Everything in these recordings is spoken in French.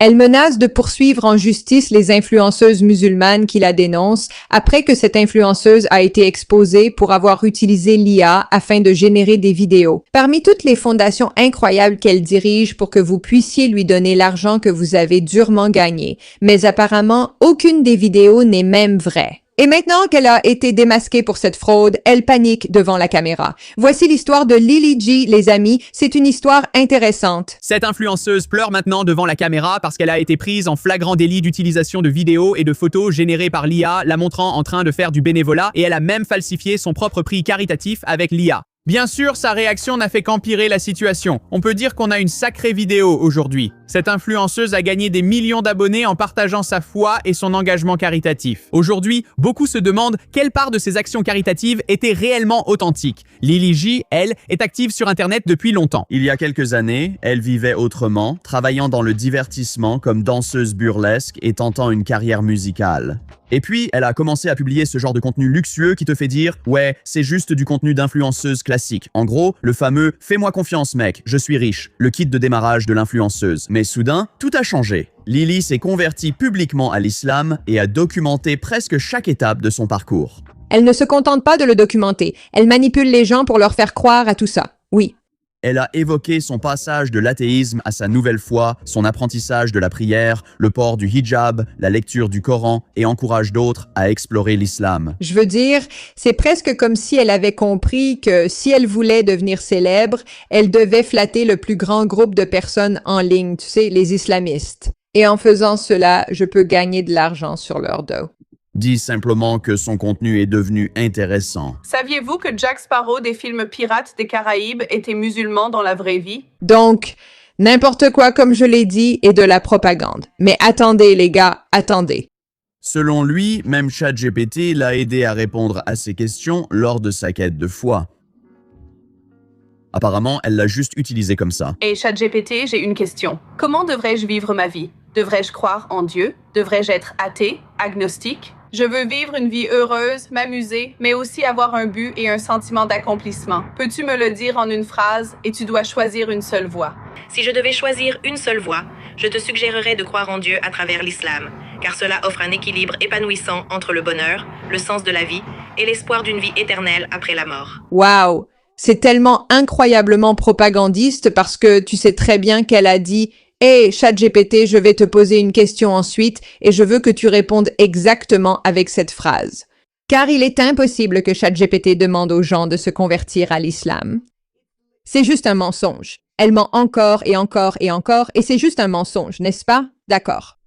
Elle menace de poursuivre en justice les influenceuses musulmanes qui la dénoncent après que cette influenceuse a été exposée pour avoir utilisé l'IA afin de générer des vidéos. Parmi toutes les fondations incroyables qu'elle dirige pour que vous puissiez lui donner l'argent que vous avez durement gagné, mais apparemment, aucune des vidéos n'est même vraie. Et maintenant qu'elle a été démasquée pour cette fraude, elle panique devant la caméra. Voici l'histoire de Lily G, les amis. C'est une histoire intéressante. Cette influenceuse pleure maintenant devant la caméra parce qu'elle a été prise en flagrant délit d'utilisation de vidéos et de photos générées par l'IA, la montrant en train de faire du bénévolat, et elle a même falsifié son propre prix caritatif avec l'IA. Bien sûr, sa réaction n'a fait qu'empirer la situation. On peut dire qu'on a une sacrée vidéo aujourd'hui. Cette influenceuse a gagné des millions d'abonnés en partageant sa foi et son engagement caritatif. Aujourd'hui, beaucoup se demandent quelle part de ses actions caritatives était réellement authentique. Lily G, elle, est active sur Internet depuis longtemps. Il y a quelques années, elle vivait autrement, travaillant dans le divertissement comme danseuse burlesque et tentant une carrière musicale. Et puis, elle a commencé à publier ce genre de contenu luxueux qui te fait dire « Ouais, c'est juste du contenu d'influenceuse classique ». En gros, le fameux « Fais-moi confiance mec, je suis riche », le kit de démarrage de l'influenceuse. Mais soudain, tout a changé. Lily s'est convertie publiquement à l'islam et a documenté presque chaque étape de son parcours. Elle ne se contente pas de le documenter. Elle manipule les gens pour leur faire croire à tout ça. Oui. Elle a évoqué son passage de l'athéisme à sa nouvelle foi, son apprentissage de la prière, le port du hijab, la lecture du Coran et encourage d'autres à explorer l'islam. Je veux dire, c'est presque comme si elle avait compris que si elle voulait devenir célèbre, elle devait flatter le plus grand groupe de personnes en ligne, tu sais, les islamistes. Et en faisant cela, je peux gagner de l'argent sur leur dos. Dit simplement que son contenu est devenu intéressant. Saviez-vous que Jack Sparrow des films Pirates des Caraïbes était musulman dans la vraie vie? Donc, n'importe quoi, comme je l'ai dit, est de la propagande. Mais attendez, les gars, attendez. Selon lui, même ChatGPT l'a aidé à répondre à ces questions lors de sa quête de foi. Apparemment, elle l'a juste utilisé comme ça. Et ChatGPT, j'ai une question. Comment devrais-je vivre ma vie? Devrais-je croire en Dieu? Devrais-je être athée, agnostique? Je veux vivre une vie heureuse, m'amuser, mais aussi avoir un but et un sentiment d'accomplissement. Peux-tu me le dire en une phrase et tu dois choisir une seule voie? Si je devais choisir une seule voie, je te suggérerais de croire en Dieu à travers l'islam, car cela offre un équilibre épanouissant entre le bonheur, le sens de la vie et l'espoir d'une vie éternelle après la mort. Wow! C'est tellement incroyablement propagandiste parce que tu sais très bien qu'elle a dit « Hey, ChatGPT, je vais te poser une question ensuite et je veux que tu répondes exactement avec cette phrase. » Car il est impossible que ChatGPT demande aux gens de se convertir à l'islam. C'est juste un mensonge. Elle ment encore et encore et encore et c'est juste un mensonge, n'est-ce pas? D'accord.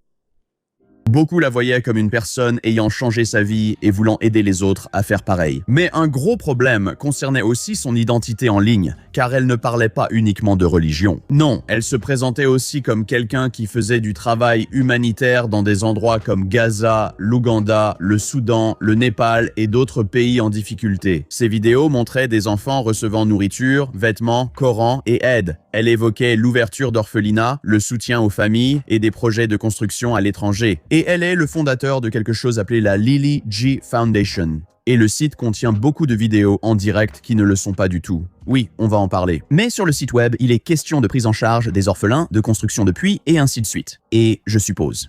Beaucoup la voyaient comme une personne ayant changé sa vie et voulant aider les autres à faire pareil. Mais un gros problème concernait aussi son identité en ligne, car elle ne parlait pas uniquement de religion. Non, elle se présentait aussi comme quelqu'un qui faisait du travail humanitaire dans des endroits comme Gaza, l'Ouganda, le Soudan, le Népal et d'autres pays en difficulté. Ses vidéos montraient des enfants recevant nourriture, vêtements, Coran et aide. Elle évoquait l'ouverture d'orphelinats, le soutien aux familles et des projets de construction à l'étranger. Et elle est le fondateur de quelque chose appelé la Lily G Foundation. Et le site contient beaucoup de vidéos en direct qui ne le sont pas du tout. Oui, on va en parler. Mais sur le site web, il est question de prise en charge des orphelins, de construction de puits et ainsi de suite. Et je suppose.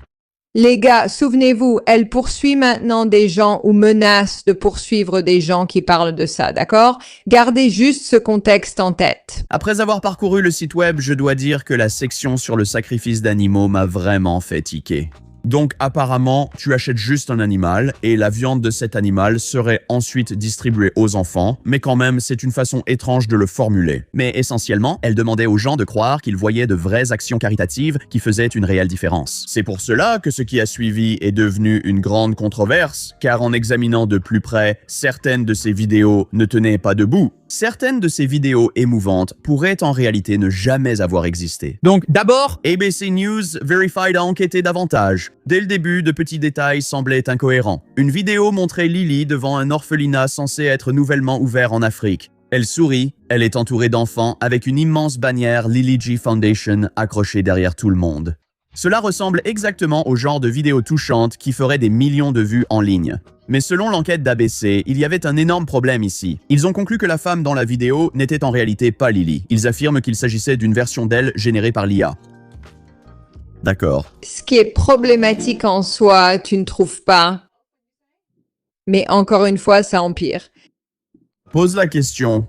Les gars, souvenez-vous, elle poursuit maintenant des gens ou menace de poursuivre des gens qui parlent de ça, d'accord? Gardez juste ce contexte en tête. Après avoir parcouru le site web, je dois dire que la section sur le sacrifice d'animaux m'a vraiment fait tiquer. Donc apparemment, tu achètes juste un animal et la viande de cet animal serait ensuite distribuée aux enfants, mais quand même, c'est une façon étrange de le formuler. Mais essentiellement, elle demandait aux gens de croire qu'ils voyaient de vraies actions caritatives qui faisaient une réelle différence. C'est pour cela que ce qui a suivi est devenu une grande controverse, car en examinant de plus près, certaines de ces vidéos ne tenaient pas debout. Certaines de ces vidéos émouvantes pourraient en réalité ne jamais avoir existé. Donc d'abord, ABC News Verified a enquêté davantage. Dès le début, de petits détails semblaient incohérents. Une vidéo montrait Lily devant un orphelinat censé être nouvellement ouvert en Afrique. Elle sourit, elle est entourée d'enfants avec une immense bannière Lily G Foundation accrochée derrière tout le monde. Cela ressemble exactement au genre de vidéos touchantes qui feraient des millions de vues en ligne. Mais selon l'enquête d'ABC, il y avait un énorme problème ici. Ils ont conclu que la femme dans la vidéo n'était en réalité pas Lily. Ils affirment qu'il s'agissait d'une version d'elle générée par l'IA. D'accord. Ce qui est problématique en soi, tu ne trouves pas? Mais encore une fois, ça empire. Pose la question.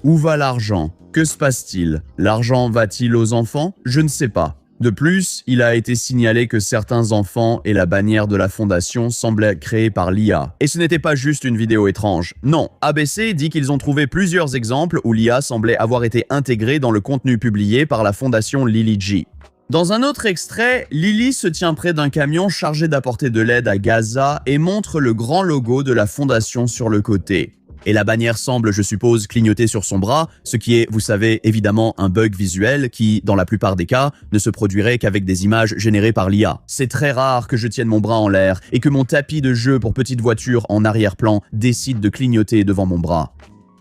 Où va l'argent? Que se passe-t-il? L'argent va-t-il aux enfants? Je ne sais pas. De plus, il a été signalé que certains enfants et la bannière de la fondation semblaient créés par l'IA. Et ce n'était pas juste une vidéo étrange. Non, ABC dit qu'ils ont trouvé plusieurs exemples où l'IA semblait avoir été intégrée dans le contenu publié par la fondation Lily G. Dans un autre extrait, Lily se tient près d'un camion chargé d'apporter de l'aide à Gaza et montre le grand logo de la fondation sur le côté. Et la bannière semble, je suppose, clignoter sur son bras, ce qui est, vous savez, évidemment un bug visuel qui, dans la plupart des cas, ne se produirait qu'avec des images générées par l'IA. C'est très rare que je tienne mon bras en l'air et que mon tapis de jeu pour petite voiture en arrière-plan décide de clignoter devant mon bras.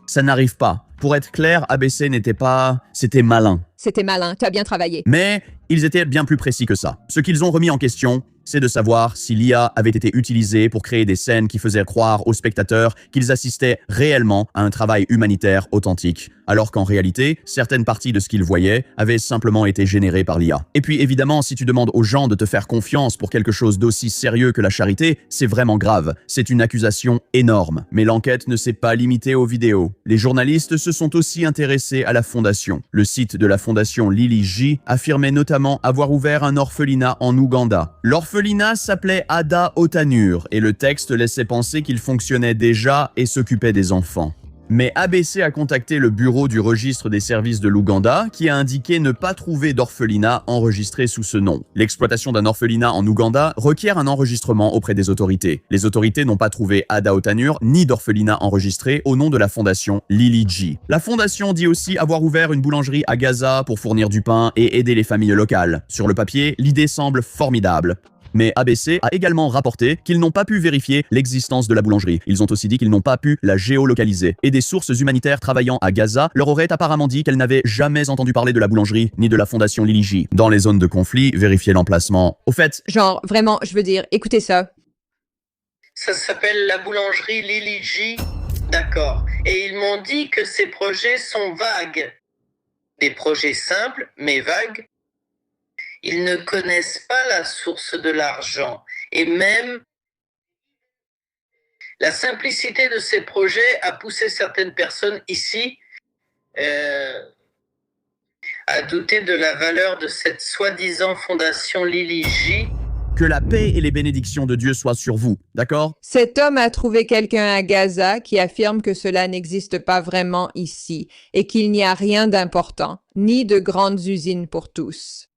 Ça n'arrive pas. Pour être clair, ABC n'était pas... C'était malin. C'était malin, tu as bien travaillé. Mais ils étaient bien plus précis que ça. Ce qu'ils ont remis en question, c'est de savoir si l'IA avait été utilisée pour créer des scènes qui faisaient croire aux spectateurs qu'ils assistaient réellement à un travail humanitaire authentique, alors qu'en réalité, certaines parties de ce qu'ils voyaient avaient simplement été générées par l'IA. Et puis évidemment, si tu demandes aux gens de te faire confiance pour quelque chose d'aussi sérieux que la charité, c'est vraiment grave. C'est une accusation énorme. Mais l'enquête ne s'est pas limitée aux vidéos. Les journalistes se sont aussi intéressés à la fondation. Le site de la fondation Lily G affirmait notamment avoir ouvert un orphelinat en Ouganda. L'orphelinat s'appelait Ada Otanur et le texte laissait penser qu'il fonctionnait déjà et s'occupait des enfants. Mais ABC a contacté le bureau du registre des services de l'Ouganda qui a indiqué ne pas trouver d'orphelinat enregistré sous ce nom. L'exploitation d'un orphelinat en Ouganda requiert un enregistrement auprès des autorités. Les autorités n'ont pas trouvé Ada Otanur ni d'orphelinat enregistré au nom de la fondation Lily G. La fondation dit aussi avoir ouvert une boulangerie à Gaza pour fournir du pain et aider les familles locales. Sur le papier, l'idée semble formidable. Mais ABC a également rapporté qu'ils n'ont pas pu vérifier l'existence de la boulangerie. Ils ont aussi dit qu'ils n'ont pas pu la géolocaliser. Et des sources humanitaires travaillant à Gaza leur auraient apparemment dit qu'elles n'avaient jamais entendu parler de la boulangerie ni de la fondation Lily G. Dans les zones de conflit, vérifier l'emplacement. Au fait... Genre, vraiment, je veux dire, écoutez ça. Ça s'appelle la boulangerie Lily G. D'accord. Et ils m'ont dit que ces projets sont vagues. Des projets simples, mais vagues. Ils ne connaissent pas la source de l'argent. Et même, la simplicité de ces projets a poussé certaines personnes ici à douter de la valeur de cette soi-disant fondation Lily G. Que la paix et les bénédictions de Dieu soient sur vous, d'accord? Cet homme a trouvé quelqu'un à Gaza qui affirme que cela n'existe pas vraiment ici et qu'il n'y a rien d'important, ni de grandes usines pour tous.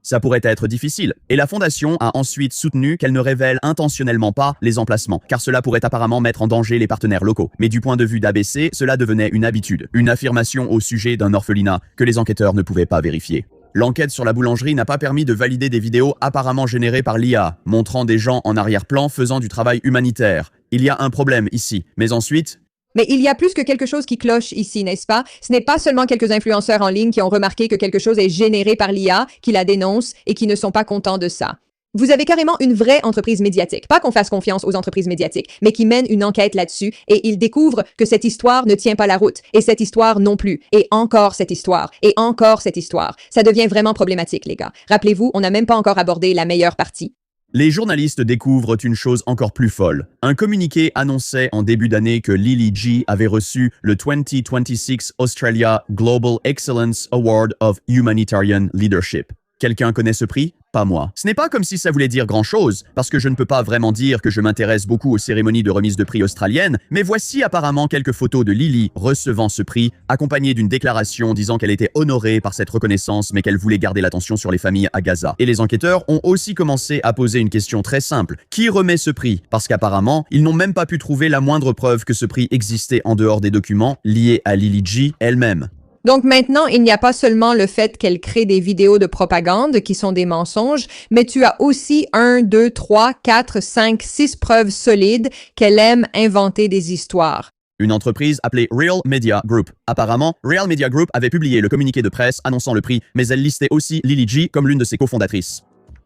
Ça pourrait être difficile. Et la fondation a ensuite soutenu qu'elle ne révèle intentionnellement pas les emplacements, car cela pourrait apparemment mettre en danger les partenaires locaux. Mais du point de vue d'ABC, cela devenait une habitude, une affirmation au sujet d'un orphelinat que les enquêteurs ne pouvaient pas vérifier. L'enquête sur la boulangerie n'a pas permis de valider des vidéos apparemment générées par l'IA, montrant des gens en arrière-plan faisant du travail humanitaire. Il y a un problème ici, mais ensuite... Mais il y a plus que quelque chose qui cloche ici, n'est-ce pas? Ce n'est pas seulement quelques influenceurs en ligne qui ont remarqué que quelque chose est généré par l'IA, qui la dénoncent et qui ne sont pas contents de ça. Vous avez carrément une vraie entreprise médiatique. Pas qu'on fasse confiance aux entreprises médiatiques, mais qui mène une enquête là-dessus et ils découvrent que cette histoire ne tient pas la route. Et cette histoire non plus. Et encore cette histoire. Et encore cette histoire. Ça devient vraiment problématique, les gars. Rappelez-vous, on n'a même pas encore abordé la meilleure partie. Les journalistes découvrent une chose encore plus folle. Un communiqué annonçait en début d'année que Lily G avait reçu le 2026 Australia Global Excellence Award of Humanitarian Leadership. Quelqu'un connaît ce prix? Pas moi. Ce n'est pas comme si ça voulait dire grand-chose, parce que je ne peux pas vraiment dire que je m'intéresse beaucoup aux cérémonies de remise de prix australiennes, mais voici apparemment quelques photos de Lily recevant ce prix, accompagnées d'une déclaration disant qu'elle était honorée par cette reconnaissance, mais qu'elle voulait garder l'attention sur les familles à Gaza. Et les enquêteurs ont aussi commencé à poser une question très simple. Qui remet ce prix? Parce qu'apparemment, ils n'ont même pas pu trouver la moindre preuve que ce prix existait en dehors des documents liés à Lily G elle-même. Donc maintenant, il n'y a pas seulement le fait qu'elle crée des vidéos de propagande qui sont des mensonges, mais tu as aussi 1, 2, 3, 4, 5, 6 preuves solides qu'elle aime inventer des histoires. Une entreprise appelée Real Media Group. Apparemment, Real Media Group avait publié le communiqué de presse annonçant le prix, mais elle listait aussi Lily G comme l'une de ses cofondatrices.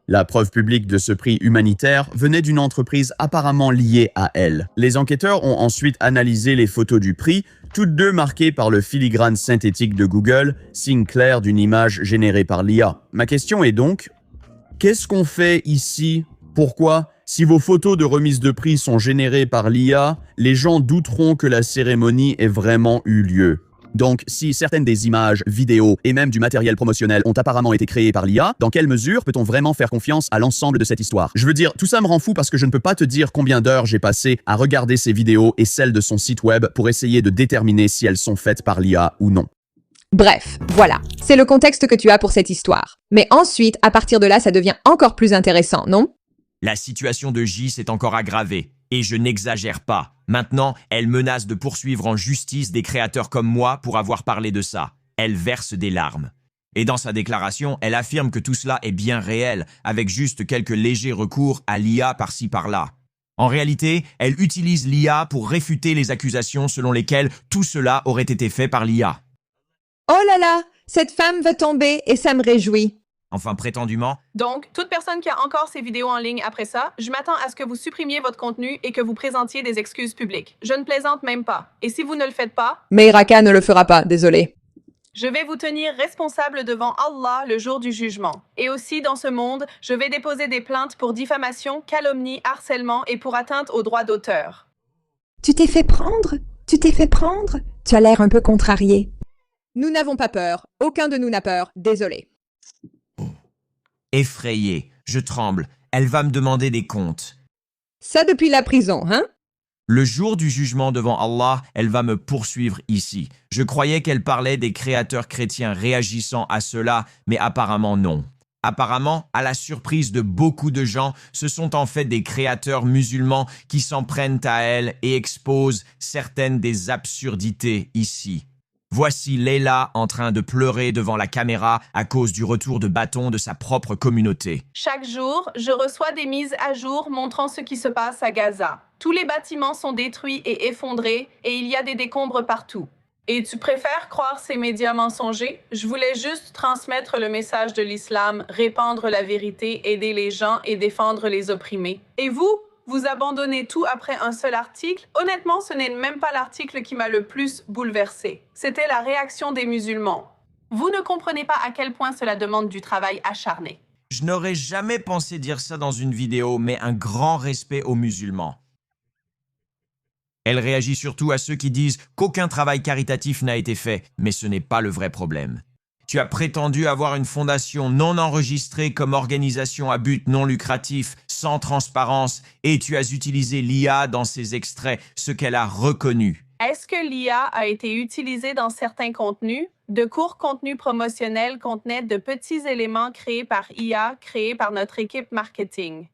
La preuve publique de ce prix humanitaire venait d'une entreprise apparemment liée à elle. Les enquêteurs ont ensuite analysé les photos du prix, toutes deux marquées par le filigrane synthétique de Google, signe clair d'une image générée par l'IA. Ma question est donc, Qu'est-ce qu'on fait ici? Pourquoi? Si vos photos de remise de prix sont générées par l'IA, les gens douteront que la cérémonie ait vraiment eu lieu. Donc, si certaines des images, vidéos et même du matériel promotionnel ont apparemment été créées par l'IA, dans quelle mesure peut-on vraiment faire confiance à l'ensemble de cette histoire? Je veux dire, tout ça me rend fou parce que je ne peux pas te dire combien d'heures j'ai passé à regarder ces vidéos et celles de son site web pour essayer de déterminer si elles sont faites par l'IA ou non. Bref, voilà, c'est le contexte que tu as pour cette histoire. Mais ensuite, à partir de là, ça devient encore plus intéressant, non? La situation de J s'est encore aggravée. Et je n'exagère pas. Maintenant, elle menace de poursuivre en justice des créateurs comme moi pour avoir parlé de ça. Elle verse des larmes. Et dans sa déclaration, elle affirme que tout cela est bien réel, avec juste quelques légers recours à l'IA par-ci par-là. En réalité, elle utilise l'IA pour réfuter les accusations selon lesquelles tout cela aurait été fait par l'IA. Oh là là, cette femme va tomber et ça me réjouit. Enfin, prétendument, Donc, toute personne qui a encore ces vidéos en ligne après ça, je m'attends à ce que vous supprimiez votre contenu et que vous présentiez des excuses publiques. Je ne plaisante même pas. Et si vous ne le faites pas, Mais Raka ne le fera pas, désolé. je vais vous tenir responsable devant Allah le jour du jugement. Et aussi, dans ce monde, je vais déposer des plaintes pour diffamation, calomnie, harcèlement et pour atteinte aux droits d'auteur. Tu t'es fait prendre? Tu t'es fait prendre? Tu as l'air un peu contrarié. Nous n'avons pas peur. Aucun de nous n'a peur, désolé. effrayée, je tremble. Elle va me demander des comptes. Ça depuis la prison, hein? Le jour du jugement devant Allah, elle va me poursuivre ici. Je croyais qu'elle parlait des créateurs chrétiens réagissant à cela, mais apparemment non. Apparemment, à la surprise de beaucoup de gens, ce sont en fait des créateurs musulmans qui s'en prennent à elle et exposent certaines des absurdités ici. Voici Leila en train de pleurer devant la caméra à cause du retour de bâton de sa propre communauté. Chaque jour, je reçois des mises à jour montrant ce qui se passe à Gaza. Tous les bâtiments sont détruits et effondrés et il y a des décombres partout. Et tu préfères croire ces médias mensongers? Je voulais juste transmettre le message de l'islam, répandre la vérité, aider les gens et défendre les opprimés. Et vous? Vous abandonnez tout après un seul article? Honnêtement, ce n'est même pas l'article qui m'a le plus bouleversé. C'était la réaction des musulmans. Vous ne comprenez pas à quel point cela demande du travail acharné. Je n'aurais jamais pensé dire ça dans une vidéo, mais un grand respect aux musulmans. Elle réagit surtout à ceux qui disent qu'aucun travail caritatif n'a été fait, mais ce n'est pas le vrai problème. Tu as prétendu avoir une fondation non enregistrée comme organisation à but non lucratif, sans transparence, et tu as utilisé l'IA dans ces extraits, ce qu'elle a reconnu. Est-ce que l'IA a été utilisée dans certains contenus? De courts contenus promotionnels contenaient de petits éléments créés par IA, créés par notre équipe marketing.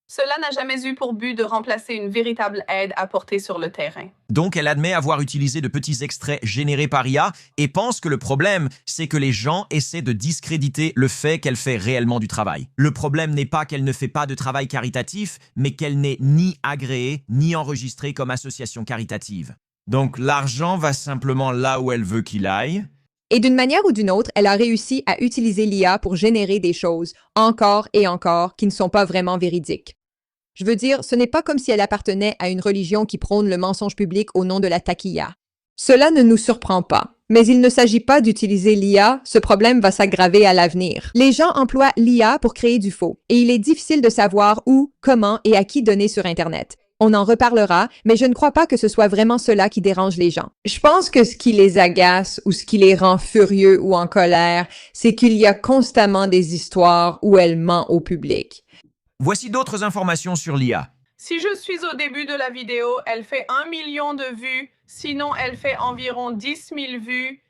Cela n'a jamais eu pour but de remplacer une véritable aide apportée sur le terrain. Donc elle admet avoir utilisé de petits extraits générés par IA et pense que le problème, c'est que les gens essaient de discréditer le fait qu'elle fait réellement du travail. Le problème n'est pas qu'elle ne fait pas de travail caritatif, mais qu'elle n'est ni agréée ni enregistrée comme association caritative. Donc l'argent va simplement là où elle veut qu'il aille. Et d'une manière ou d'une autre, elle a réussi à utiliser l'IA pour générer des choses, encore et encore, qui ne sont pas vraiment véridiques. Je veux dire, ce n'est pas comme si elle appartenait à une religion qui prône le mensonge public au nom de la taquilla. Cela ne nous surprend pas. Mais il ne s'agit pas d'utiliser l'IA, ce problème va s'aggraver à l'avenir. Les gens emploient l'IA pour créer du faux, et il est difficile de savoir où, comment et à qui donner sur Internet. On en reparlera, mais je ne crois pas que ce soit vraiment cela qui dérange les gens. Je pense que ce qui les agace ou ce qui les rend furieux ou en colère, c'est qu'il y a constamment des histoires où elle ment au public. Voici d'autres informations sur l'IA. Si je suis au début de la vidéo, elle fait 1 million de vues, sinon elle fait environ 10 000 vues.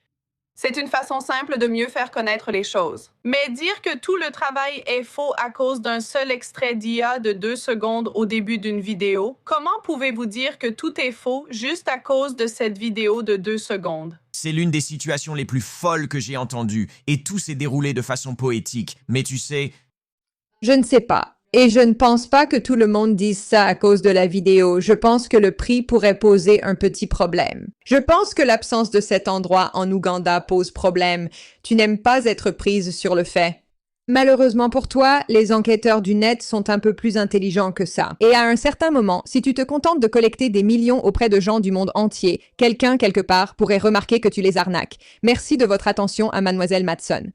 C'est une façon simple de mieux faire connaître les choses. Mais dire que tout le travail est faux à cause d'un seul extrait d'IA de 2 secondes au début d'une vidéo, comment pouvez-vous dire que tout est faux juste à cause de cette vidéo de 2 secondes? C'est l'une des situations les plus folles que j'ai entendues, et tout s'est déroulé de façon poétique. Mais tu sais... Je ne sais pas. Et je ne pense pas que tout le monde dise ça à cause de la vidéo. Je pense que le prix pourrait poser un petit problème. Je pense que l'absence de cet endroit en Ouganda pose problème. Tu n'aimes pas être prise sur le fait. Malheureusement pour toi, les enquêteurs du net sont un peu plus intelligents que ça. Et à un certain moment, si tu te contentes de collecter des millions auprès de gens du monde entier, quelqu'un quelque part pourrait remarquer que tu les arnaques. Merci de votre attention à Mademoiselle Matson.